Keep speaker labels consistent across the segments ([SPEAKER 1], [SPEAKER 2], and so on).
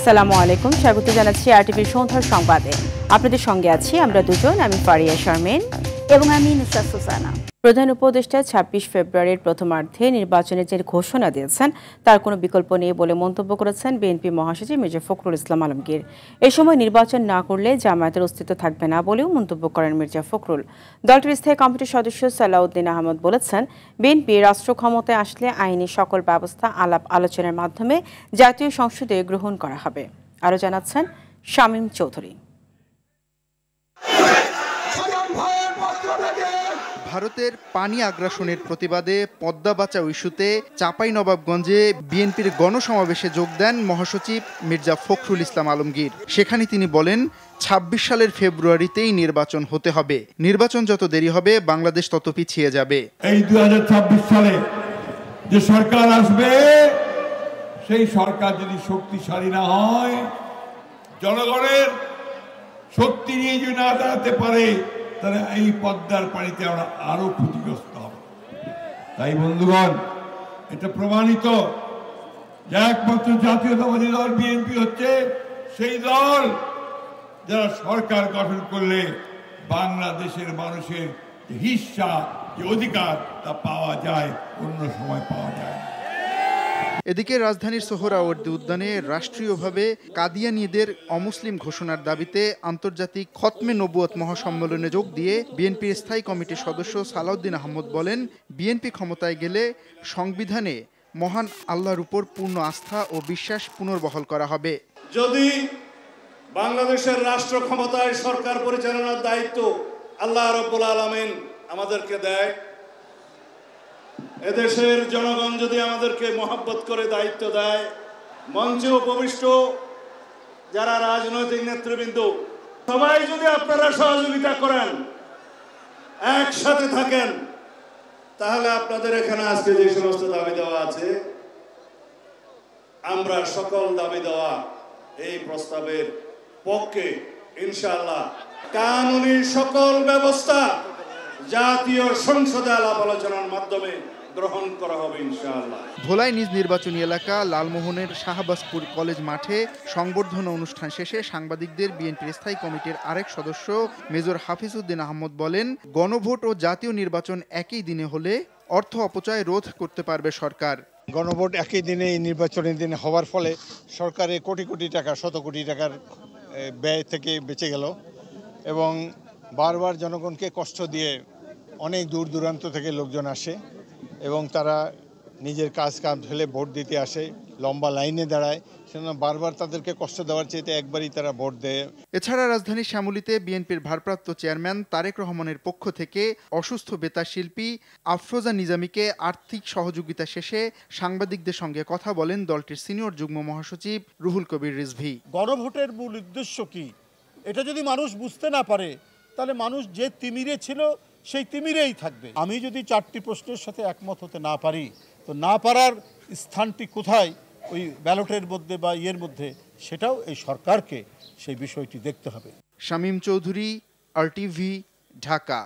[SPEAKER 1] আসসালামু আলাইকুম, স্বাগত জানাচ্ছি আরটিভি সন্ধ্যার সংবাদে। আপনাদের সঙ্গে আছি আমরা দুজন, আমি ফারিয়া শারমিন
[SPEAKER 2] এবং আমি নুসরাত সুসানা।
[SPEAKER 1] প্রধান উপদেষ্টা ২৬ ফেব্রুয়ারির প্রথমার্ধে নির্বাচনের যে ঘোষণা দিয়েছেন তার কোনো বিকল্প নেই বলে মন্তব্য করেছেন বিএনপি মহাসচিব মির্জা ফখরুল ইসলাম আলমগীর। এ সময় নির্বাচন না করলে জামায়াতের অস্তিত্ব থাকবে না বলেও মন্তব্য করেন মির্জা ফখরুল। দলটির স্থায়ী কমিটির সদস্য সালাউদ্দিন আহমদ বলেছেন, বিএনপি রাষ্ট্র ক্ষমতায় আসলে আইনি সকল ব্যবস্থা আলাপ আলোচনার মাধ্যমে জাতীয় সংসদে গ্রহণ করা হবে। আরও জানাচ্ছেন শামীম চৌধুরী।
[SPEAKER 3] ভারতের পানি আগ্রাসনের প্রতিবাদে পদ্মা বাঁচাও ইস্যুতে চাঁপাইনবাবগঞ্জে বিএনপির গণসমাবেশে যোগ দেন মহাসচিব মির্জা ফখরুল ইসলাম আলমগীর। সেখানে তিনি বলেন, ২৬ সালের ফেব্রুয়ারিতেই নির্বাচন হতে হবে। নির্বাচন যত দেরি হবে বাংলাদেশ তত পিছিয়ে যাবে।
[SPEAKER 4] এই ২০২৬ সালে যে সরকার আসবে, সেই সরকার যদি শক্তিশালী না হয়, জনগণের শক্তি নিয়ে যদি না দাঁড়াতে পারে, তাহলে এই পদ্মার পানিতে আমরা আরো ক্ষতিগ্রস্ত হব। তাই বন্ধুগণ, এটা প্রমাণিত যে একমাত্র জাতীয়তাবাদী দল বিএনপি হচ্ছে সেই দল যারা সরকার গঠন করলে বাংলাদেশের মানুষের যে হিস্সা, যে অধিকার, তা পাওয়া যায়, অন্য সময় পাওয়া যায়।
[SPEAKER 3] এদিকে রাজধানীর সোহরাওয়ার্দী উদ্যানে রাষ্ট্রীয়ভাবে কাদিয়ানীদের অমুসলিম ঘোষণার দাবিতে আন্তর্জাতিক খতমে নবুয়ত মহাসম্মেলনে যোগ দিয়ে বিএনপির স্থায়ী কমিটির সদস্য সালাউদ্দিন আহমদ বলেন, বিএনপি ক্ষমতায় গেলে সংবিধানে মহান আল্লাহর উপর পূর্ণ আস্থা ও বিশ্বাস পুনর্বহাল করা হবে।
[SPEAKER 5] যদি বাংলাদেশের রাষ্ট্র ক্ষমতায় সরকার পরিচালনার দায়িত্ব আল্লাহ রাব্বুল আলামিন আমাদেরকে দেয়, এদেশের জনগণ যদি আমাদেরকে মহব্বত করে দায়িত্ব দেয়, মঞ্চে উপবিষ্ট যারা রাজনৈতিক নেতৃবৃন্দ সবাই যদি আপনারা সহযোগিতা করেন, একসাথে থাকেন, তাহলে আপনাদের এখানে আজকে যে সমস্ত দাবি দেওয়া আছে, আমরা সকল দাবি দেওয়া এই প্রস্তাবের পক্ষে ইনশাআল্লাহ কানুনি সকল ব্যবস্থা জাতীয় সংসদে আলাপ আলোচনার মাধ্যমে গ্রহণ করা হবে ইনশাআল্লাহ।
[SPEAKER 3] ভোলায় নিজ নির্বাচনী এলাকা লালমোহনের শাহবাজপুর কলেজ মাঠে সংবর্ধনা অনুষ্ঠান শেষে সাংবাদিকদের বিএনপির স্থায়ী কমিটির আরেক সদস্য মেজর হাফিজউদ্দিন আহমদ বলেন, গণভোট ও জাতীয় নির্বাচন একই দিনে হলে অর্থ অপচয় রোধ করতে পারবে সরকার।
[SPEAKER 6] গণভোট একই দিনে নির্বাচনের দিনে হওয়ার ফলে সরকারের কোটি কোটি টাকা, শত কোটি টাকার ব্যয় থেকে বেঁচে গেল এবং বারবার জনগণকে কষ্ট দিয়ে অনেক দূর দূরান্ত থেকে লোকজন আসে এবং তারা নিজের কাজ ফেলে ভোট দিতে আসে, লম্বা লাইনে দাঁড়ায়, সেজন্য বারবার তাদেরকে কষ্ট দেওয়ার চাইতে একবারই তারা ভোট দেয়।
[SPEAKER 3] এছাড়া রাজধানীর শ্যামলীতে বিএনপির ভারপ্রাপ্ত চেয়ারম্যান তারেক রহমানের পক্ষ থেকে অসুস্থ বেতার শিল্পী আফরোজা নিজামীকে আর্থিক সহযোগিতা শেষে সাংবাদিকদের সঙ্গে কথা বলেন দলটির সিনিয়র যুগ্ম মহাসচিব রুহুল কবির রিজভী।
[SPEAKER 7] গণভোটের মূল উদ্দেশ্য কি, এটা যদি মানুষ বুঝতে না পারে, তাহলে মানুষ যে তিমিরে ছিল সেই তিমিরেই থাকবে। আমি যদি 4টি প্রশ্নের সাথে একমত হতে না পারি, তো না পারার স্থানটি কোথায় ওই ব্যালটের মধ্যে বা ইয়ের মধ্যে, সেটাও এই সরকারকে সেই বিষয়টি দেখতে হবে।
[SPEAKER 3] শামীম চৌধুরী, আরটিভি, ঢাকা।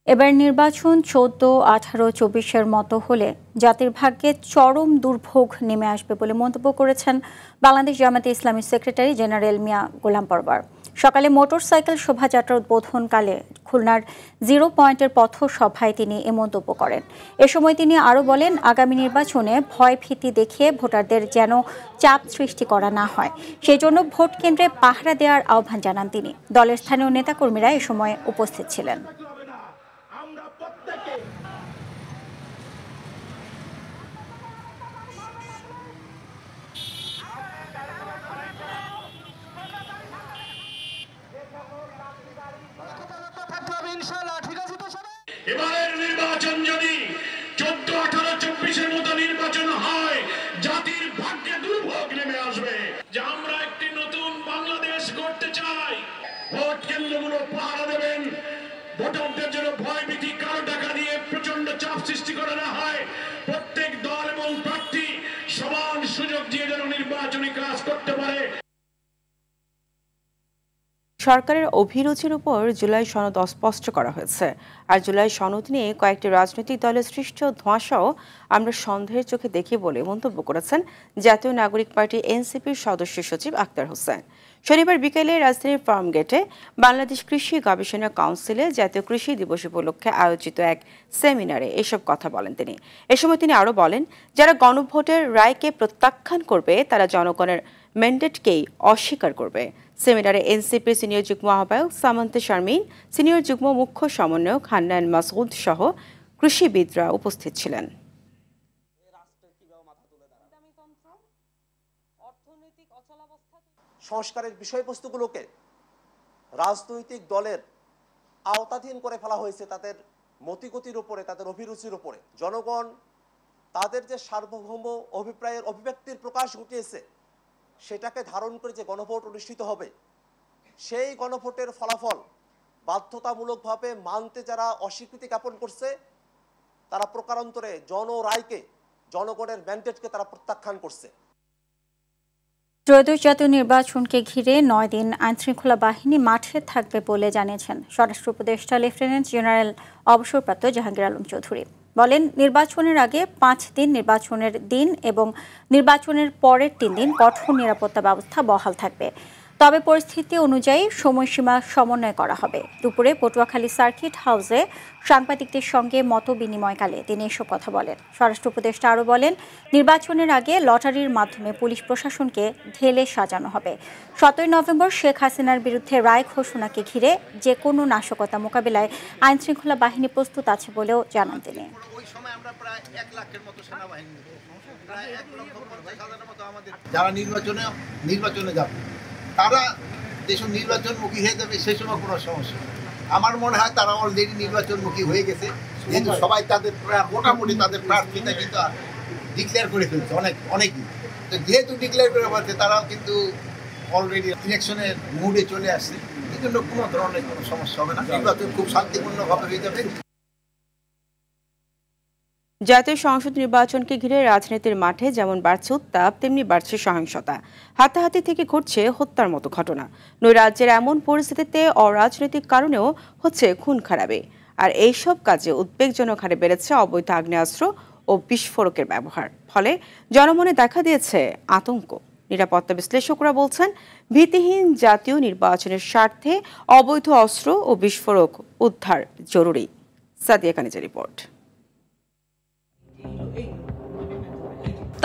[SPEAKER 2] এবার নির্বাচন 14, 18, 24-এর মতো হলে জাতির ভাগ্যে চরম দুর্ভোগ নেমে আসবে বলে মন্তব্য করেছেন বাংলাদেশ জামায়াতে ইসলামীর সেক্রেটারি জেনারেল মিয়া গোলাম পরওয়ার। সকালে মোটরসাইকেল শোভাযাত্রা উদ্বোধনকালে খুলনার 0 পয়েন্টের পথসভায় তিনি এ মন্তব্য করেন। এ সময় তিনি আরও বলেন, আগামী নির্বাচনে ভয় ভীতি দেখিয়ে ভোটারদের যেন চাপ সৃষ্টি করা না হয়, সেই জন্য ভোট কেন্দ্রে পাহারা দেওয়ার আহ্বান জানান তিনি। দলের স্থানীয় নেতাকর্মীরা এ সময় উপস্থিত ছিলেন।
[SPEAKER 8] এবারের নির্বাচন যদি 14, 18, 24-এর মতো নির্বাচন হয়, জাতির ভাগ্যে দুর্ভোগ নেমে আসবে। যে আমরা একটি নতুন বাংলাদেশ গড়তে চাই, ভোট কেন্দ্রগুলো পাহারা দেবেন, ভোটারদের জন্য ভয় ভীতি, কারো টাকা দিয়ে প্রচন্ড চাপ সৃষ্টি করা না হয়, প্রত্যেক দল এবং প্রার্থী সমান সুযোগ দিয়ে যেন নির্বাচনী কাজ করতে পারে।
[SPEAKER 1] সরকারের অভিরুচির উপর জুলাই সনদ অস্পষ্ট করা হয়েছে। আর জুলাই সনদ নিয়ে কয়েকটি রাজনৈতিক দলের সৃষ্ট ধোঁয়াশাও আমরা সন্দেহের চোখে দেখি বলে মন্তব্য করেছেন জাতীয় নাগরিক পার্টি এনসিপির সদস্য সচিব আক্তার হোসেন। শনিবার বিকেলে রাজধানীর ফার্মগেটে বাংলাদেশ কৃষি গবেষণা কাউন্সিলে জাতীয় কৃষি দিবস উপলক্ষে আয়োজিত এক সেমিনারে এসব কথা বলেন তিনি। এ সময় তিনি আরও বলেন, যারা গণভোটের রায়কে প্রত্যাখ্যান করবে তারা জনগণের ম্যান্ডেটকেই অস্বীকার করবে। সেমিনারে এনসিপি সিনিয়র যুগ্ম আহ্বায়ক সামন্তে শারমিন, সিনিয়র যুগ্ম মুখ্য সমন্বয়ক হান্নান মাসউদ সহ কৃষিবিদরা উপস্থিত ছিলেন।
[SPEAKER 9] সংস্কারের বিষয়বস্তুগুলোকে রাজনৈতিক দলের আওতাধীন করে ফেলা হয়েছে তাদের মতিগতির উপরে, তাদের অভিরুচির উপরে। জনগণ তাদের যে সার্বভৌম অভিপ্রায়ের অভিব্যক্তির প্রকাশ ঘটিয়েছে সেটাকে ধারণ করে যে গণভোট অনুষ্ঠিত হবে, সেই গণভোটের ফলাফল বাধ্যতামূলকভাবে মানতে যারা অস্বীকৃতি জ্ঞাপন করছে তারা প্রকারান্তরে জনরায়কে, জনগণের ম্যান্ডেটকে তারা প্রত্যাখ্যান করছে।
[SPEAKER 2] ত্রয়োদশ জাতীয় নির্বাচনকে ঘিরে 9 দিন আইনশৃঙ্খলা বাহিনী মাঠে থাকবে বলে জানিয়েছেন স্বরাষ্ট্র উপদেষ্টা লেফটেন্যান্ট জেনারেল অবসরপ্রাপ্ত জাহাঙ্গীর আলম চৌধুরী। বলেন, নির্বাচনের আগে 5 দিন, নির্বাচনের দিন এবং নির্বাচনের পরের 3 দিন কঠোর নিরাপত্তা ব্যবস্থা বহাল থাকবে। তবে পরিস্থিতি অনুযায়ী সময়সীমা সমন্বয় করা হবে। দুপুরে পটুয়াখালী সার্কিট হাউসে সাংবাদিকদের সঙ্গে মত বিনিময়কালে তিনি এসব কথা বলেন। স্বরাষ্ট্র উপদেষ্টা আরও বলেন, নির্বাচনের আগে লটারির মাধ্যমে পুলিশ প্রশাসনকে ঢেলে সাজানো হবে। 17 নভেম্বর শেখ হাসিনার বিরুদ্ধে রায় ঘোষণাকে ঘিরে যে কোনো নাশকতা মোকাবিলায় আইনশৃঙ্খলা বাহিনী প্রস্তুত আছে বলেও জানান তিনি।
[SPEAKER 10] যারা নির্বাচনে যাবে তারা দেশের নির্বাচনমুখী হয়ে যাবে, সেই সময় কোনো সমস্যা। আমার মনে হয় তারা অলরেডি নির্বাচনমুখী হয়ে গেছে, যেহেতু সবাই তাদের মোটামুটি তাদের প্রার্থীটা কিন্তু ডিক্লেয়ার করে ফেলছে অনেকই। তো যেহেতু ডিক্লেয়ার করে ফেলছে তারাও কিন্তু অলরেডি ইলেকশনের মুডে চলে আসছে, এই জন্য কোনো ধরনের কোনো সমস্যা হবে না। নির্বাচন খুব শান্তিপূর্ণভাবে হয়ে যাবে।
[SPEAKER 1] জাতীয় সংসদ নির্বাচনকে ঘিরে রাজনীতির মাঠে যেমন বাড়ছে উত্তাপ, তেমনি বাড়ছে সহিংসতা। হাতাহাতি থেকে ঘটছে হত্যার মতো ঘটনা। নৈরাজ্যের এমন পরিস্থিতিতে অরাজনৈতিক কারণেও হচ্ছে খুন খারাপি। আর এইসব কাজে উদ্বেগজনক হারে বেড়েছে অবৈধ আগ্নেয়াস্ত্র ও বিস্ফোরকের ব্যবহার। ফলে জনমনে দেখা দিয়েছে আতঙ্ক। নিরাপত্তা বিশ্লেষকরা বলছেন, ভীতিহীন জাতীয় নির্বাচনের স্বার্থে অবৈধ অস্ত্র ও বিস্ফোরক উদ্ধার জরুরি। সাদিয়া কানিজের রিপোর্ট।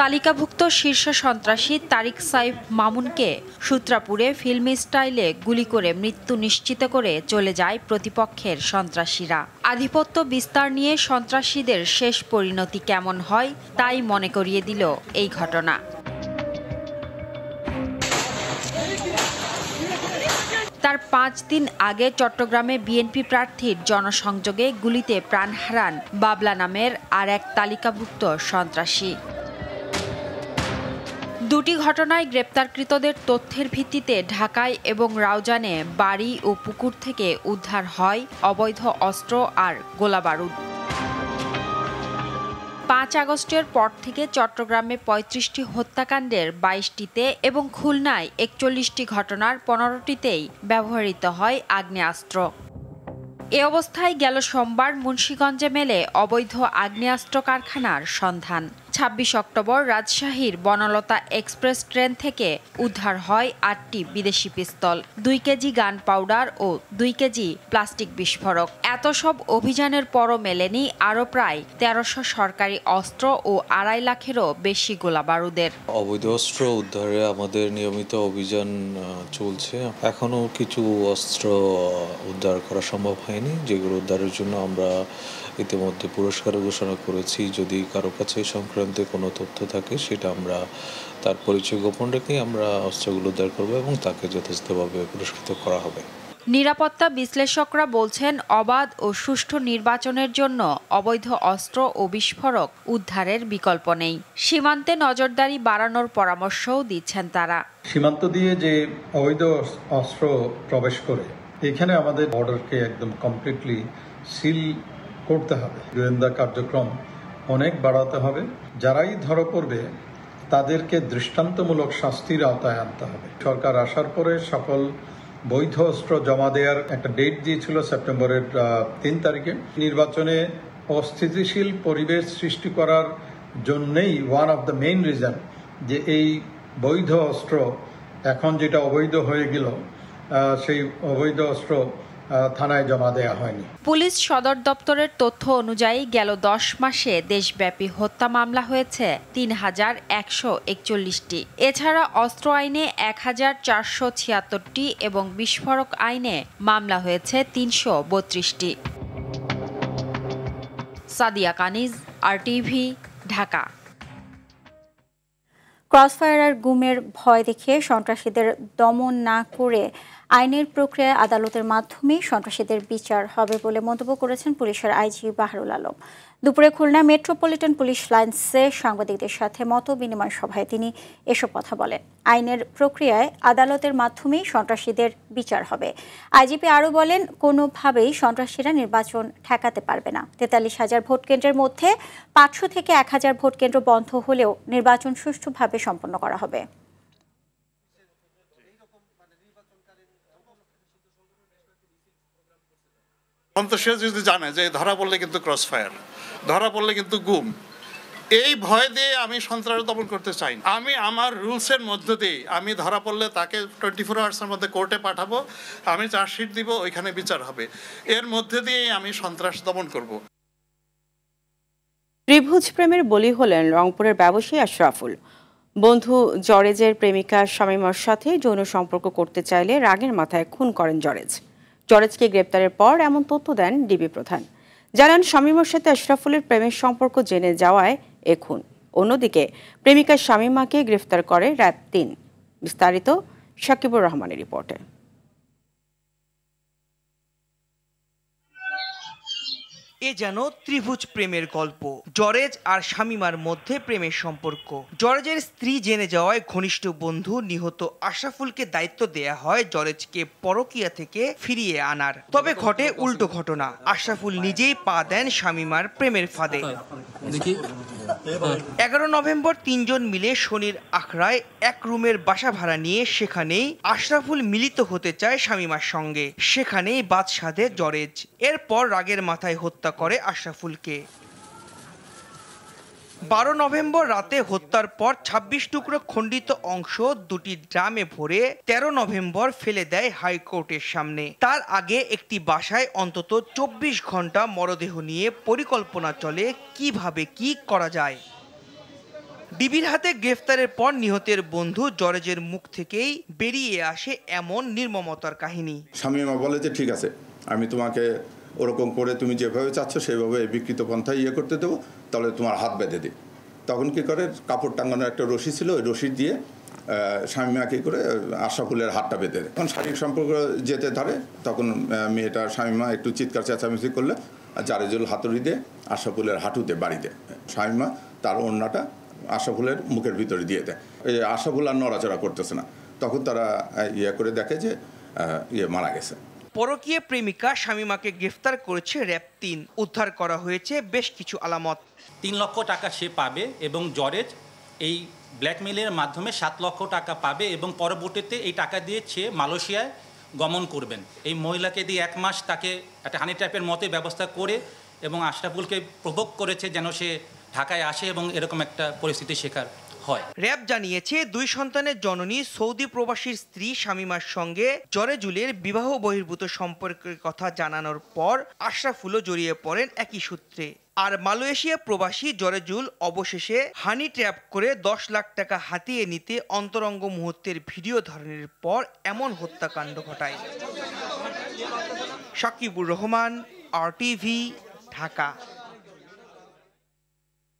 [SPEAKER 11] তালিকাভুক্ত শীর্ষ সন্ত্রাসী তারিক সাইফ মামুনকে সূত্রাপুরে ফিল্মি স্টাইলে গুলি করে মৃত্যু নিশ্চিত করে চলে যায় প্রতিপক্ষের সন্ত্রাসীরা। আধিপত্য বিস্তার নিয়ে সন্ত্রাসীদের শেষ পরিণতি কেমন হয় তাই মনে করিয়ে দিল এই ঘটনা। তার 5 দিন আগে চট্টগ্রামে বিএনপি প্রার্থীর জনসংযোগে গুলিতে প্রাণ হারান বাবলা নামের আর এক তালিকাভুক্ত সন্ত্রাসী। দুটি ঘটনায় গ্রেপ্তারকৃতদের তথ্যের ভিত্তিতে ঢাকায় এবং রাউজানে বাড়ি ও পুকুর থেকে উদ্ধার হয় অবৈধ অস্ত্র আর গোলাবারুদ। 5 আগস্টের পর থেকে চট্টগ্রামে 35টি হত্যাকাণ্ডের 22টিতে এবং খুলনায় 41টি ঘটনার 15টিতেই ব্যবহৃত হয় আগ্নেয়াস্ত্র। এ অবস্থায় গেল সোমবার মুন্সিগঞ্জে মেলে অবৈধ আগ্নেয়াস্ত্র কারখানার সন্ধান। 26 অক্টোবর রাজশাহীর বনলতা এক্সপ্রেস ট্রেন থেকে উদ্ধার হয় 8টি বিদেশি পিস্তল, 2 কেজি গান পাউডার ও 2 কেজি প্লাস্টিক বিস্ফোরক। এত সব অভিযানের পরও মেলেনি আরও প্রায় 1300 সরকারি অস্ত্র ও 2.5 লাখেরও বেশি গোলাবারুদের।
[SPEAKER 12] অবৈধ অস্ত্র উদ্ধারে আমাদের নিয়মিত অভিযান চলছে। এখনো কিছু অস্ত্র উদ্ধার করা সম্ভব হয়নি, যেগুলো উদ্ধারের জন্য আমরা ইতিমধ্যে পুরস্কার ঘোষণা করেছি। যদি কারো কাছে সংক্রান্ত কোনো তথ্য থাকে সেটা আমরা তার পরিচয় গোপন রেখে আমরা অস্ত্রগুলো উদ্ধার করব এবং তাকে যথাযথভাবে পুরস্কৃত করা হবে।
[SPEAKER 11] নিরাপত্তা বিশ্লেষকরা বলছেন, অবাধ ও সুষ্ঠু নির্বাচনের জন্য অবৈধ অস্ত্র ও বিস্ফোরক উদ্ধারের বিকল্প নেই। সীমান্তে নজরদারি বাড়ানোর পরামর্শও দিচ্ছেন তারা।
[SPEAKER 13] সীমান্ত দিয়ে যে অবৈধ অস্ত্র প্রবেশ করে এখানে আমাদের বর্ডারকে একদম কমপ্লিটলি সিল করতে হবে। গোয়েন্দা কার্যক্রম অনেক বাড়াতে হবে। যারাই ধরা পড়বে তাদেরকে দৃষ্টান্তমূলক শাস্তির আওতায় আনতে হবে। সরকার আসার পরে সকল বৈধ অস্ত্র জমা দেওয়ার একটা ডেট দিয়েছিল সেপ্টেম্বরের 3 তারিখে। নির্বাচনে অস্থিতিশীল পরিবেশ সৃষ্টি করার জন্যই one of the main reason যে এই বৈধ অস্ত্র এখন যেটা অবৈধ হয়ে গেল, সেই অবৈধ অস্ত্র থানায় জমা দেওয়া হয়নি।
[SPEAKER 11] পুলিশ সদর দপ্তরের তথ্য অনুযায়ী গেল 10 মাসে দেশব্যাপী হত্যা মামলা হয়েছে ৩,১৪১টি। এছাড়া অস্ত্র আইনে ১,৪৭৬টি এবং বিস্ফোরক আইনে মামলা হয়েছে ৩৩২টি। সাদিয়া কানিজ, RTV, ঢাকা।
[SPEAKER 2] ক্রসফায়ার আর গুমের ভয় দেখিয়ে সন্ত্রাসীদের দমন না করে আইনের প্রক্রিয়ায় আদালতের মাধ্যমে সন্ত্রাসীদের বিচার হবে বলে মন্তব্য করেছেন পুলিশের আইজি বাহারুল আলম। দুপুরে খুলনা মেট্রোপলিটন পুলিশ লাইন্সে সাংবাদিকদের সাথে মত বিনিময় সভায় তিনি এসব কথা বলেন। আইনের প্রক্রিয়ায় আদালতের মাধ্যমেই সন্ত্রাসীদের বিচার হবে। আইজিপি আরও বলেন, কোনোভাবেই সন্ত্রাসীরা নির্বাচন ঠেকাতে পারবে না। ৪৩,০০০ ভোট কেন্দ্রের মধ্যে ৫০০ থেকে ১,০০০ ভোট কেন্দ্র বন্ধ হলেও নির্বাচন সুষ্ঠুভাবে সম্পন্ন করা হবে।
[SPEAKER 5] সন্ত্রাসীরা যদি জানে যে ধরা পড়লে কিন্তু ক্রসফায়ার, ধরা পড়লে কিন্তু গুম, এই ভয় দিয়ে আমি সন্ত্রাস দমন করতে চাই। আমি আমার রুলসের মধ্য দিয়ে আমি ধরা পড়লে তাকে 24 আওয়ার্সের মধ্যে কোর্টে পাঠাবো, আমি চার্জশিট দিব, ওইখানে বিচার হবে। এর মধ্যে দিয়ে আমি সন্ত্রাস দমন করব।
[SPEAKER 1] ত্রিভুজ প্রেমের বলি হলেন রংপুরের ব্যবসায়ী আশরাফুল। বন্ধু জরেজের প্রেমিকা শামীমার সাথে যৌন সম্পর্ক করতে চাইলে রাগের মাথায় খুন করেন জরেজকে গ্রেপ্তারের পর এমন তথ্য দেন ডিবি প্রধান। জানান, শামীমার সাথে আশরাফুলের প্রেমের সম্পর্ক জেনে যাওয়ায় এ খুন। অন্যদিকে প্রেমিকা শামীমাকে গ্রেফতার করে র্যাব ৩। বিস্তারিত সাকিবুর রহমানের রিপোর্টে।
[SPEAKER 14] এ যেন ত্রিভুজ প্রেমের গল্প। জরেজ আর শামীমার মধ্যে প্রেমের সম্পর্ক। জরেজের স্ত্রী জেনে যাওয়ায় ঘনিষ্ঠ বন্ধু নিহত আশরাফুলকে দায়িত্ব দেয়া হয় জরেজকে পরকীয়া থেকে ফিরিয়ে আনার। তবে ঘটে উল্টো ঘটনা। আশরাফুল নিজেই পা দেন শামীমার প্রেমের ফাঁদে। 11 নভেম্বর 3 জন মিলে শনির আখড়ায় এক রুমের বাসা ভাড়া নিয়ে সেখানেই আশরাফুল মিলিত হতে চায় শামীমার সঙ্গে। সেখানেই বাদ সাধে জরেজ। এরপর রাগের মাথায় হত্যা করে আশরাফুলকে। 12 নভেম্বর রাতে হত্যার পর 26 টুকরো খণ্ডিত অংশ দুটি ড্রামে ভরে 13 নভেম্বর ফেলে দেয় হাইকোর্টের সামনে। তার আগে একটি বাসায় অন্তত 24 ঘন্টা মরদেহ নিয়ে পরিকল্পনা চলে কিভাবে কি করা যায়। ডিবির হাতে গ্রেফতারের পর নিহতের বন্ধু জরেজের মুখ থেকেই বেরিয়ে আসে এমন নির্মমতার কাহিনী।
[SPEAKER 15] শামীমা বলে যে ঠিক আছে, আমি তোমাকে ওরকম করে তুমি যেভাবে চাচ্ছ সেভাবে বিকৃত পন্থায় করতে দেবো, তাহলে তোমার হাত বেঁধে দিই। তখন কি করে, কাপড় টাঙানোর একটা রশি ছিল, ওই রশি দিয়ে শামীমা কী করে আশরাফুলের হাতটা বেঁধে দেয়। তখন শারীরিক সম্পর্ক যেতে ধরে, তখন মেয়েটা শামীমা একটু চিৎকার চেঁচামেচি করলে জারেজুল হাতুড়ি দিয়ে আশরাফুলের হাঁটুতে বাড়ি দেয়। শামীমা তার ওড়নাটা আশরাফুলের মুখের ভিতরে দিয়ে দেয়। এই আশরাফুল আর নড়াচড়া করতেছে না। তখন তারা করে দেখে যে মারা গেছে।
[SPEAKER 14] পরকীয়া প্রেমিকা শামীমাকে গ্রেফতার করেছে র্যাব ৩। উদ্ধার করা হয়েছে বেশ কিছু আলামত।
[SPEAKER 16] 3 লক্ষ টাকা সে পাবে এবং জরেজ এই ব্ল্যাকমেইলের মাধ্যমে 7 লক্ষ টাকা পাবে এবং পরবর্তীতে এই টাকা দিয়ে সে মালয়েশিয়ায় গমন করবেন। এই মহিলাকে দিয়ে 1 মাস তাকে একটা হানি ট্র্যাপের মতো ব্যবস্থা করে এবং আশরাফুলকে প্রভোগ করেছে যেন সে ঢাকায় আসে এবং এরকম একটা পরিস্থিতির শিকার হয়।
[SPEAKER 14] র্যাব জানিয়েছে 2 সন্তানের জননী সৌদি প্রবাসীর স্ত্রী শামীমার সঙ্গে জরেজুলের বিবাহ বহির্ভূত সম্পর্কের কথা জানানোর পর আশরাফুলও জড়িয়ে পড়েন একই সূত্রে। আর মালয়েশিয়া প্রবাসী জরেজুল অবশেষে হানি ট্র্যাপ করে 10 লাখ টাকা হাতিয়ে নিতে অন্তরঙ্গ মুহূর্তের ভিডিও ধারণের পর এমন হত্যাকাণ্ড ঘটায়। সাকিবুর রহমান, RTV, ঢাকা।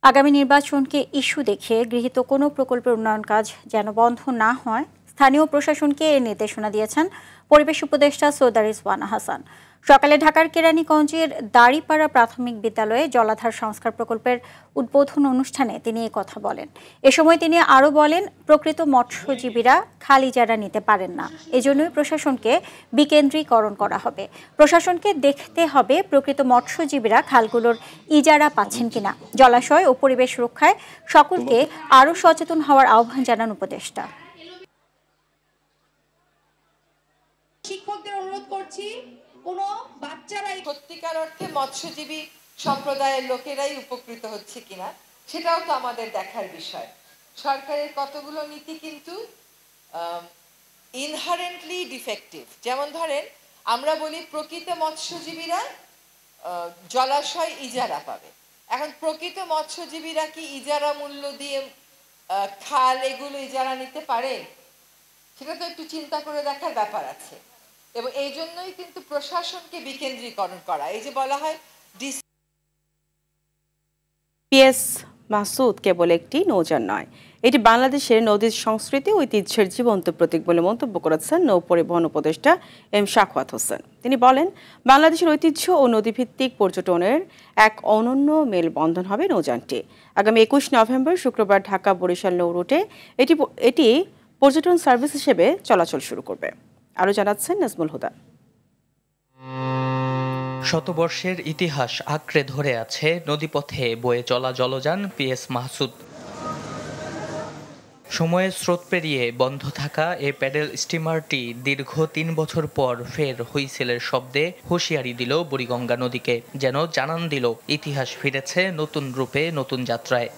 [SPEAKER 2] আগামী নির্বাচনকে ইস্যু দেখে গৃহীত কোনো প্রকল্পের উন্নয়ন কাজ যেন বন্ধ না হয়, স্থানীয় প্রশাসনকে এর নির্দেশনা দিয়েছেন পরিবেশ উপদেষ্টা সৈয়দ রিজওয়ানা হাসান। সকালে ঢাকার কেরানীগঞ্জের দাড়িপাড়া প্রাথমিক বিদ্যালয়ে জলাধার সংস্কার প্রকল্পের উদ্বোধন অনুষ্ঠানে তিনি এই কথা বলেন। এ সময় তিনি আরও বলেন, প্রকৃত মৎস্যজীবীরা খাল ইজারা নিতে পারেন না, এজন্যই প্রশাসনকে বিকেন্দ্রীকরণ করা হবে। প্রশাসনকে দেখতে হবে প্রকৃত মৎস্যজীবীরা খালগুলোর ইজারা পাচ্ছেন কিনা। জলাশয় ও পরিবেশ রক্ষায় সকলকে আরও সচেতন হওয়ার আহ্বান জানান উপদেষ্টা।
[SPEAKER 17] করছি কোনো বাচ্চারাই সত্যিকার অর্থে মৎস্যজীবী সম্প্রদায়ের লোকেরাই উপকৃত হচ্ছে কিনা সেটাও তো আমাদের দেখার বিষয়। সরকারের কতগুলো নীতি কিন্তু ইনহারেন্টলি ডিফেক্টিভ। যেমন ধরেন আমরা বলি প্রকৃত মৎস্যজীবীরা জলাশয় ইজারা পাবে। এখন প্রকৃত মৎস্যজীবীরা কি ইজারা মূল্য দিয়ে খাল এগুলো ইজারা নিতে পারে? সেটা তো একটু চিন্তা করে দেখার ব্যাপার আছে। এবং এই জন্যই কিন্তু প্রশাসনকে বিকেন্দ্রীকরণ করা। এই যে বলা হয়
[SPEAKER 1] পিএস মাসুদ কেবল একটি নৌযান নয়, এটি বাংলাদেশের নদীর সংস্কৃতি ঐতিহ্যের জীবন্ত প্রতীক বলে মন্তব্য করেছেন নৌ পরিবহন উপদেষ্টা এম শাখাওয়াত হোসেন। তিনি বলেন, বাংলাদেশের ঐতিহ্য ও নদীভিত্তিক পর্যটনের এক অনন্য মেলবন্ধন হবে নৌযানটি। আগামী 21 নভেম্বর শুক্রবার ঢাকা বরিশাল নৌ রুটে এটি পর্যটন সার্ভিস হিসেবে চলাচল শুরু করবে। আরও জানাচ্ছেন নাজমুল হুদা।
[SPEAKER 18] শতবর্ষের ইতিহাস আঁকড়ে ধরে আছে নদীপথে বয়ে চলা জলযান পিএস মাসুদ। সময়ের স্রোত পেরিয়ে বন্ধ থাকা এই প্যাডেল স্টিমারটি দীর্ঘ 3 বছর পর ফের হুইসেলের শব্দে হুঁশিয়ারি দিল বুড়িগঙ্গা নদীকে, যেন জানান দিল ইতিহাস ফিরেছে নতুন রূপে, নতুন যাত্রায়।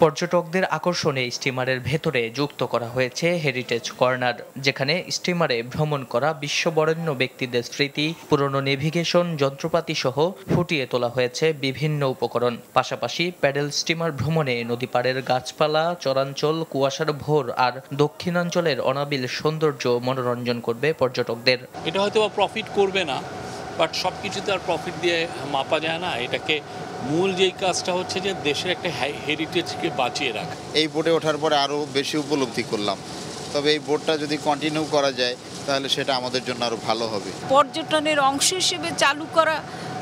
[SPEAKER 18] পর্যটকদের আকর্ষণে স্টিমারের ভেতরে যুক্ত করা হয়েছে হেরিটেজ কর্নার, যেখানে স্টিমারে ভ্রমণ করা বিশ্ববরেণ্য ব্যক্তিদের স্মৃতি, পুরনো নেভিগেশন যন্ত্রপাতি সহ ফুটিয়ে তোলা হয়েছে বিভিন্ন উপকরণ। পাশাপাশি প্যাডেল স্টিমার ভ্রমণে নদীপাড়ের গাছপালা, চরাঞ্চল, কুয়াশার ভোর আর দক্ষিণাঞ্চলের অনাবিল সৌন্দর্য মনোরঞ্জন করবে পর্যটকদের।
[SPEAKER 19] এটা হয়তো প্রফিট করবে না, বাট সব কিছুতে আর প্রফিট দিয়ে মাপা যায় না। এটাকে মূল যেই কাজটা হচ্ছে যে দেশের একটা হেরিটেজকে বাঁচিয়ে রাখা।
[SPEAKER 20] এই বোটে ওঠার পরে আরও বেশি উপলব্ধি করলাম, তবে এই বোটটা যদি কন্টিনিউ করা যায় তাহলে সেটা আমাদের জন্য আরও ভালো হবে।
[SPEAKER 21] পর্যটনের অংশ হিসেবে চালু করা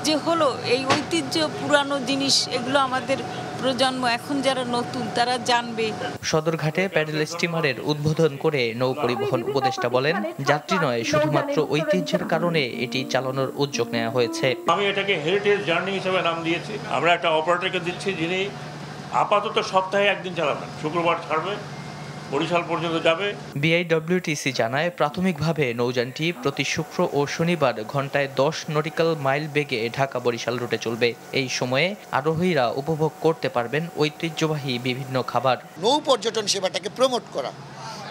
[SPEAKER 21] যে হলো এই ঐতিহ্য, পুরানো জিনিস, এগুলো আমাদের প্রজন্ম এখন যারা নতুন তারা জানবে।
[SPEAKER 18] সদরঘাটে প্যাডেল স্টিমারের উদ্বোধন করে নৌ পরিবহন উপদেষ্টা বলেন, যাত্রী নয়, শুধুমাত্র ঐতিহ্যের কারণে এটি চালানোর উদ্যোগ নেওয়া হয়েছে।
[SPEAKER 22] আমি এটাকে হেরিটেজ জার্নি হিসেবে নাম দিয়েছি। আমরা একটা অপারেটরকে দিচ্ছি যিনি আপাতত সপ্তাহে একদিন চালাবেন, শুক্রবার ছাড়বে, বরিশাল পর্যন্ত যাবে।
[SPEAKER 18] বিআইডব্লিউটিসি জানায়, প্রাথমিকভাবে নৌযানটি প্রতি শুক্র ও শনিবার ঘন্টায় 10 নটিক্যাল মাইল বেগে ঢাকা বরিশাল রুটে চলবে। এই সময়ে আরোহীরা উপভোগ করতে পারবেন ঐতিহ্যবাহী বিভিন্ন খাবার।
[SPEAKER 23] নৌ পর্যটন সেবাটাকে প্রমোট করা,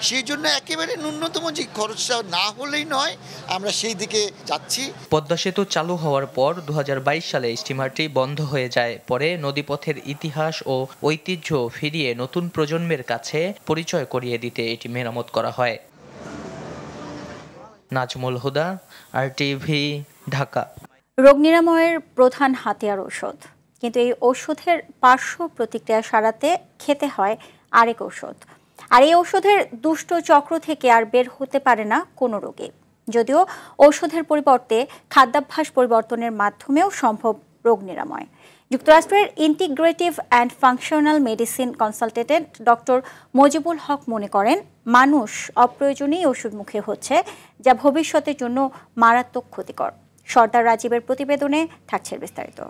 [SPEAKER 23] সেই জন্য একেবারে ন্যূনতম যে খরচটা না হলেই নয়, আমরা সেই দিকে যাচ্ছি।
[SPEAKER 18] পদ্মা সেতু চালু হওয়ার পর 2022 সালে স্টিমারটি বন্ধ হয়ে যায়। পরে নদীপথের ইতিহাস ও ঐতিহ্য ফিরিয়ে নতুন প্রজন্মের কাছে পরিচয় করিয়ে দিতে এটি মেরামত করা হয়। নাজমুল হুদা, RTV, ঢাকা।
[SPEAKER 2] রোগ নিরাময়ের প্রধান হাতিয়ার ঔষধ, কিন্তু এই ঔষধের পার্শ্ব প্রতিক্রিয়া সারাতে খেতে হয় আরেক ঔষধ। আর এই ঔষধের দুষ্ট চক্র থেকে আর বের হতে পারে না কোনো রোগী। যদিও ঔষধের পরিবর্তে খাদ্যাভ্যাস পরিবর্তনের মাধ্যমেও সম্ভব রোগ নিরাময়। যুক্তরাষ্ট্রের integrative and functional medicine consultant doctor Mojibul Haque মনে করেন, মানুষ অপ্রয়োজনীয় ওষুধ মুখে হচ্ছে, যা ভবিষ্যতের জন্য মারাত্মক ক্ষতিকর। সর্দার রাজীবের প্রতিবেদনে থাকছে বিস্তারিত।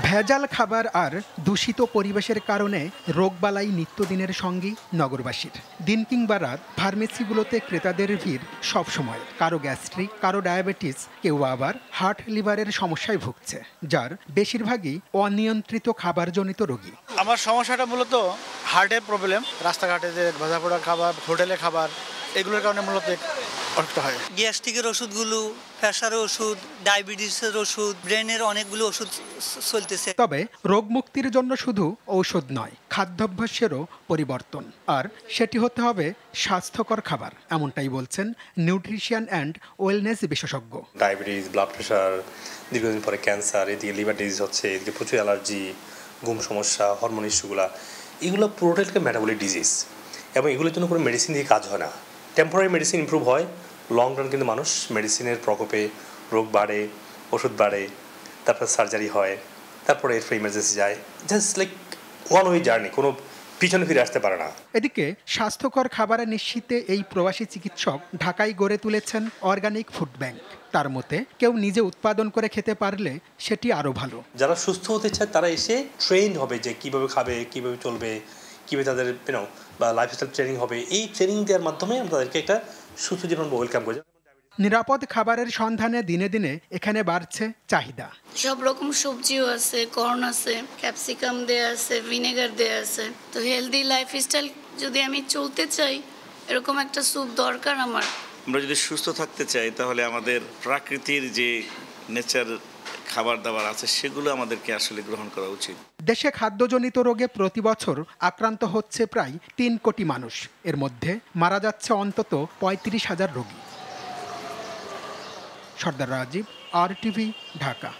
[SPEAKER 24] ভেজাল খাবার আর দূষিত পরিবেশের কারণে রোগবালাই নিত্যদিনের সঙ্গী নগরবাসীর। দিন কিংবা রাত ফার্মেসিগুলোতে ক্রেতাদের ভিড় সবসময়। কারো গ্যাস্ট্রিক, কারো ডায়াবেটিস, কেউ আবার হার্ট লিভারের সমস্যায় ভুগছে, যার বেশিরভাগই অনিয়ন্ত্রিত খাবারজনিত রোগী।
[SPEAKER 25] আমার সমস্যাটা মূলত হার্টের প্রবলেম। রাস্তাঘাটে যে ভাজাপোড়া খাবার, হোটেলে খাবার, এগুলোর কারণে মূলত হয়।
[SPEAKER 26] গ্যাস্ট্রিকের ওষুধগুলো, প্রেশারের ওষুধ, ডায়াবেটিসের ওষুধ, ব্রেনের অনেকগুলো ওষুধ চলতেছে।
[SPEAKER 24] তবে রোগ মুক্তির জন্য শুধু ঔষধ নয়, খাদ্যাভ্যাসেরও পরিবর্তন, আর সেটি হতে হবে স্বাস্থ্যকর খাবার, এমনটাই বলছেন নিউট্রিশন অ্যান্ড ওয়েলনেস বিশেষজ্ঞ।
[SPEAKER 27] ডায়াবেটিস, ব্লাড প্রেশার, দীর্ঘদিন পরে ক্যান্সার, এদিকে লিভার ডিজিজ হচ্ছে, এদিকে প্রচুর অ্যালার্জি, ঘুম সমস্যা, হরমোন ইস্যুগুলো, এগুলো পুরোটাই মেটাবলিক ডিজিজ, এবং এগুলোর জন্য কোনো মেডিসিন দিয়ে কাজ হয় না। টেম্পোরারি মেডিসিন ইমপ্রুভ হয়, লং রান কিন্তু মানুষ মেডিসিনের প্রকোপে রোগ বাড়ে, ওষুধ বাড়ে, তারপর সার্জারি হয়, তারপরে এরপর ইমার্জেন্সি যায়। Just like one way journey, কোনো পিছনে ফিরে আসতে পারে না।
[SPEAKER 24] এদিকে স্বাস্থ্যকর খাবারের নিশ্চিতে এই প্রবাসী চিকিৎসক ঢাকায় গড়ে তুলেছেন অর্গানিক ফুড ব্যাংক। তার মতে, কেউ নিজে উৎপাদন করে খেতে পারলে সেটি আরও ভালো।
[SPEAKER 27] যারা সুস্থ হতে চায় তারা এসে ট্রেন হবে যে কিভাবে খাবে, কিভাবে চলবে, কীভাবে তাদের বা লাইফস্টাইল ট্রেনিং হবে, এই ট্রেনিং দেওয়ার মাধ্যমে আমরা তাদেরকে একটা সুস্থ জীবন ওয়েলকাম করি।
[SPEAKER 24] নিরাপদ খাবারের সন্ধানে দিনে দিনে এখানে বাড়ছে চাহিদা।
[SPEAKER 3] সব রকম সবজিও আছে, কর্ন আছে, ক্যাপসিকাম দেয়া আছে, ভিনেগার দেয়া আছে। তো হেলদি লাইফস্টাইল যদি আমি চলতে চাই, এরকম একটা স্যুপ দরকার আমার।
[SPEAKER 4] আমরা যদি সুস্থ থাকতে চাই তাহলে আমাদের প্রাকৃতির যে নেচার খাবার দাবার আছে সেগুলো আমাদেরকে আসলে গ্রহণ করা উচিত।
[SPEAKER 24] দেশে খাদ্যজনিত রোগে প্রতি বছর আক্রান্ত হচ্ছে প্রায় ৩ কোটি মানুষ। এর মধ্যে মারা যাচ্ছে অন্তত ৩৫,০০০ রোগী। সর্দার রাজীব, RTV, ঢাকা।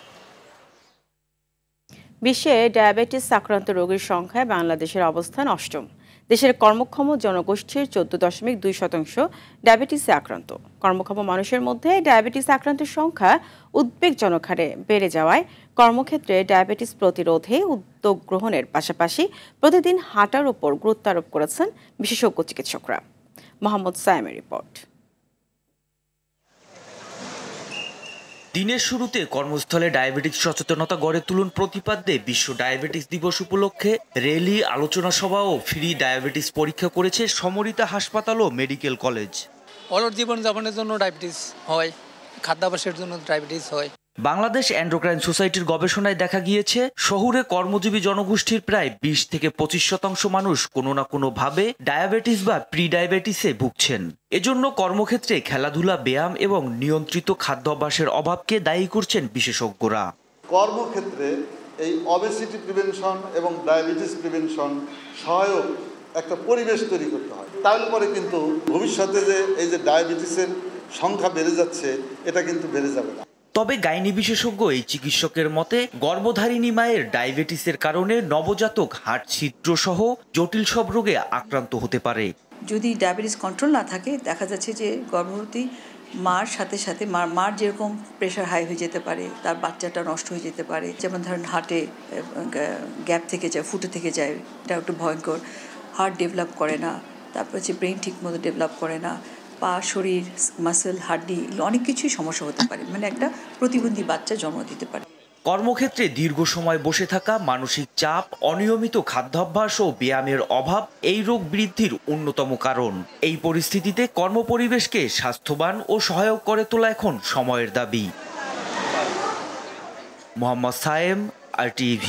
[SPEAKER 1] বিশ্বে ডায়াবেটিস আক্রান্ত রোগীর সংখ্যায় বাংলাদেশের অবস্থান অষ্টম। দেশের কর্মক্ষম জনগোষ্ঠীর 14.2% ডায়াবেটিসে আক্রান্ত। কর্মক্ষম মানুষের মধ্যে ডায়াবেটিস আক্রান্তের সংখ্যা উদ্বেগজনক হারে বেড়ে যাওয়ায় কর্মক্ষেত্রে ডায়াবেটিস প্রতিরোধে উদ্যোগ গ্রহণের পাশাপাশি প্রতিদিন হাঁটার উপর গুরুত্ব আরোপ করেছেন বিশেষজ্ঞ চিকিৎসকরা। মোহাম্মদ সায়েমের রিপোর্ট।
[SPEAKER 6] দিনের শুরুতে কর্মস্থলে ডায়াবেটিস সচেতনতা গড়ে তুলুন প্রতিপাদ্যে বিশ্ব ডায়াবেটিস দিবস উপলক্ষে র্যালি, আলোচনা সভা ও ফ্রি ডায়াবেটিস পরীক্ষা করেছে সমরিতা হাসপাতাল ও মেডিকেল কলেজ।
[SPEAKER 7] অলর জীবনযাপনের জন্য ডায়াবেটিস হয়, খাদ্যাভ্যাসের জন্য ডায়াবেটিস হয়।
[SPEAKER 6] বাংলাদেশ এন্ডোক্রাইন সোসাইটির গবেষণায় দেখা গিয়েছে শহুরে কর্মজীবী জনগোষ্ঠীর প্রায় 20 থেকে 25% মানুষ কোনো না কোনো ভাবে ডায়াবেটিস বা প্রি ডায়াবেটিসে ভুগছেন। এজন্য কর্মক্ষেত্রে খেলাধুলা, ব্যায়াম এবং নিয়ন্ত্রিত খাদ্যাভ্যাসের অভাবকে দায়ী করছেন বিশেষজ্ঞরা।
[SPEAKER 8] কর্মক্ষেত্রে এই অবেসিটি প্রিভেনশন এবং ডায়াবেটিস প্রিভেনশন সহায়ক একটা পরিবেশ তৈরি করতে হয়। তাহলে পরে কিন্তু ভবিষ্যতে যে এই যে ডায়াবেটিসের সংখ্যা বেড়ে যাচ্ছে, এটা কিন্তু বেড়ে যাবে না।
[SPEAKER 6] তবে গাইনি বিশেষজ্ঞ এই চিকিৎসকের মতে গর্ভধারিণী মায়ের ডায়াবেটিসের কারণে নবজাতক হার্ট ছিদ্র সহ জটিল সব রোগে আক্রান্ত হতে পারে।
[SPEAKER 9] যদি ডায়াবেটিস কন্ট্রোল না থাকে, দেখা যাচ্ছে যে গর্ভবতী মার সাথে সাথে মার যেরকম প্রেশার হাই হয়ে যেতে পারে, তার বাচ্চাটা নষ্ট হয়ে যেতে পারে। যেমন ধরেন হার্টে গ্যাপ থেকে যায়, ফুটে থেকে যায়, এটা একটু ভয়ঙ্কর। হার্ট ডেভেলপ করে না, তারপর হচ্ছে ব্রেন ঠিক মতো ডেভেলপ করে না, পা, শরীর, মাসেল, হাড্ডি, অনেক কিছুই সমস্যা হতে পারে, মানে একটা প্রতিবন্ধী বাচ্চা জন্ম দিতে পারে।
[SPEAKER 6] কর্মক্ষেত্রে দীর্ঘ সময় বসে থাকা, মানসিক চাপ, অনিয়মিত খাদ্যাভ্যাস ও ব্যায়ামের অভাব এই রোগ বৃদ্ধির অন্যতম কারণ। এই পরিস্থিতিতে কর্মপরিবেশকে স্বাস্থ্যবান ও সহায়ক করে তোলা এখন সময়ের দাবি। মোহাম্মদ সায়েম, RTV।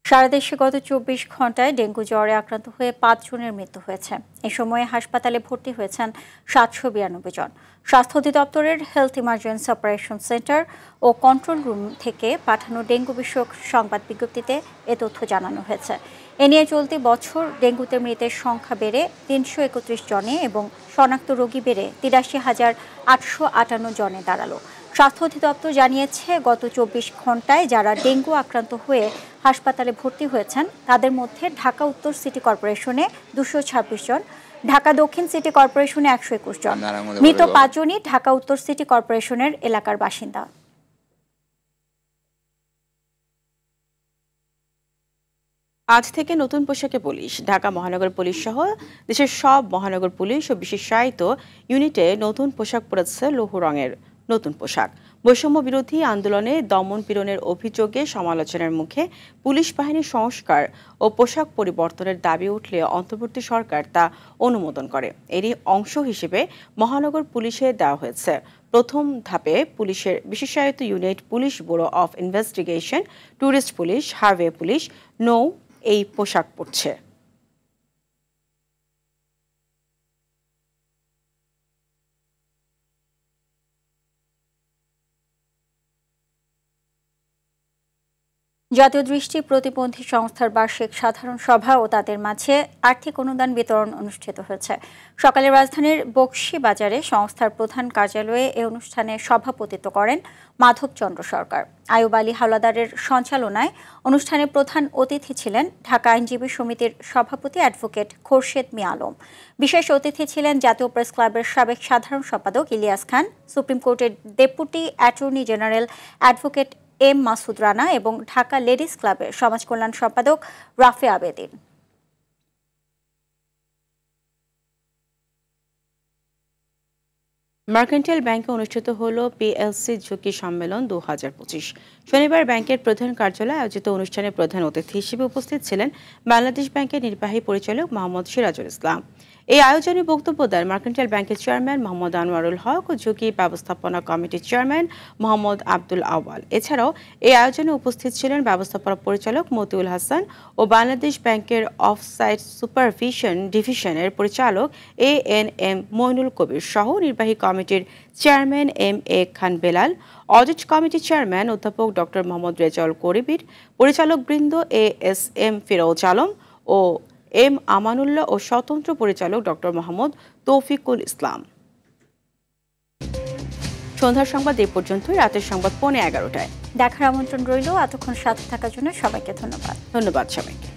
[SPEAKER 2] সারা দেশে গত 24 ঘন্টায় ডেঙ্গু জ্বরে আক্রান্ত হয়ে 5 জনের মৃত্যু হয়েছে। এ সময়ে হাসপাতালে ভর্তি হয়েছেন 792 জন। স্বাস্থ্য অধিদপ্তরের হেলথ ইমার্জেন্সি অপারেশন সেন্টার ও কন্ট্রোল রুম থেকে পাঠানো ডেঙ্গু বিষয়ক সংবাদ বিজ্ঞপ্তিতে এ তথ্য জানানো হয়েছে। এ নিয়ে চলতি বছর ডেঙ্গুতে মৃতের সংখ্যা বেড়ে 331 জনে এবং শনাক্ত রোগী বেড়ে 83,858 জনে দাঁড়ালো। স্বাস্থ্য অধিদপ্তর জানিয়েছে, গত 24 ঘন্টায় যারা ডেঙ্গু আক্রান্ত হয়ে হাসপাতালে ভর্তি হয়েছেন তাদের মধ্যে ঢাকা উত্তর সিটি কর্পোরেশনে 226 জন, ঢাকা দক্ষিণ সিটি কর্পোরেশনে 121 জন। মৃত 5 জনই ঢাকা উত্তর সিটি কর্পোরেশনের এলাকার বাসিন্দা।
[SPEAKER 1] আজ থেকে নতুন পোশাকে পুলিশ। ঢাকা মহানগর পুলিশ সহ দেশের সব মহানগর পুলিশ ও বিশেষায়িত ইউনিটে নতুন পোশাক পরেছে লৌহ রঙের নতুন পোশাক। বৈষম্য বিরোধী আন্দোলনে দমন পীড়নের অভিযোগে সমালোচনার মুখে পুলিশ বাহিনীর সংস্কার ও পোশাক পরিবর্তনের দাবি উঠলে অন্তর্বর্তী সরকার তা অনুমোদন করে। এরই অংশ হিসেবে মহানগর পুলিশে দেওয়া হয়েছে প্রথম ধাপে পুলিশের বিশেষায়িত unit police bureau of investigation, tourist police, highway police, নৌ এই পোশাক পরছে।
[SPEAKER 2] জাতীয় দৃষ্টি প্রতিবন্ধী সংস্থার বার্ষিক সাধারণ সভা ও তাদের মাঝে আর্থিক অনুদান বিতরণ অনুষ্ঠিত হয়েছে। সকালে রাজধানীর বকশী বাজারে সংস্থার প্রধান কার্যালয়ে এ অনুষ্ঠানে সভাপতিত্ব করেন মাধবচন্দ্র সরকার। আয়ুব আলী হাওলাদারের সঞ্চালনায় অনুষ্ঠানে প্রধান অতিথি ছিলেন ঢাকা আইনজীবী সমিতির সভাপতি অ্যাডভোকেট খোরশেদ মিয়া আলম। বিশেষ অতিথি ছিলেন জাতীয় প্রেস ক্লাবের সাবেক সাধারণ সম্পাদক ইলিয়াস খান, সুপ্রিম কোর্টের deputy attorney general advocate M Masud Rana এবং ঢাকা লেডিস ক্লাবের সমাজ কল্যাণ সম্পাদক রাফে আবেদিন।
[SPEAKER 1] মার্কেন্টাইল ব্যাংকে অনুষ্ঠিত হল পিএলসি ঝুঁকি সম্মেলন 2025। শনিবার ব্যাংকের প্রধান কার্যালয়ে আয়োজিত অনুষ্ঠানে প্রধান অতিথি হিসেবে উপস্থিত ছিলেন বাংলাদেশ ব্যাংকের নির্বাহী পরিচালক মোহাম্মদ সিরাজুল ইসলাম। এই আয়োজনে বক্তব্য দেন মার্কেন্টাইল ব্যাংকের চেয়ারম্যান মোহাম্মদ আনোয়ারুল হক ও ঝুঁকি ব্যবস্থাপনা কমিটির চেয়ারম্যান মোহাম্মদ আব্দুল আওয়াল। এছাড়াও এই আয়োজনে উপস্থিত ছিলেন ব্যবস্থাপনা পরিচালক মতিউল হাসান ও বাংলাদেশ ব্যাংকের অফসাইট সুপারভিশন ডিভিশনের পরিচালক ANM মইনুল কবির সহ নির্বাহী কমিটির চেয়ারম্যান MA খান বেলাল, অডিট কমিটির চেয়ারম্যান অধ্যাপক ডক্টর মোহাম্মদ রেজাউল করিবির, পরিচালকবৃন্দ ASM ফিরোজ আলম ও M আমানুল্লাহ ও স্বতন্ত্র পরিচালক ডক্টর মোহাম্মদ তৌফিকুল ইসলাম। সন্ধ্যার সংবাদ এই পর্যন্তই। রাতের সংবাদ 11:15টায়
[SPEAKER 2] দেখার আমন্ত্রণ রইল। এতক্ষণ সাথে থাকার জন্য সবাইকে ধন্যবাদ।
[SPEAKER 1] ধন্যবাদ সবাইকে।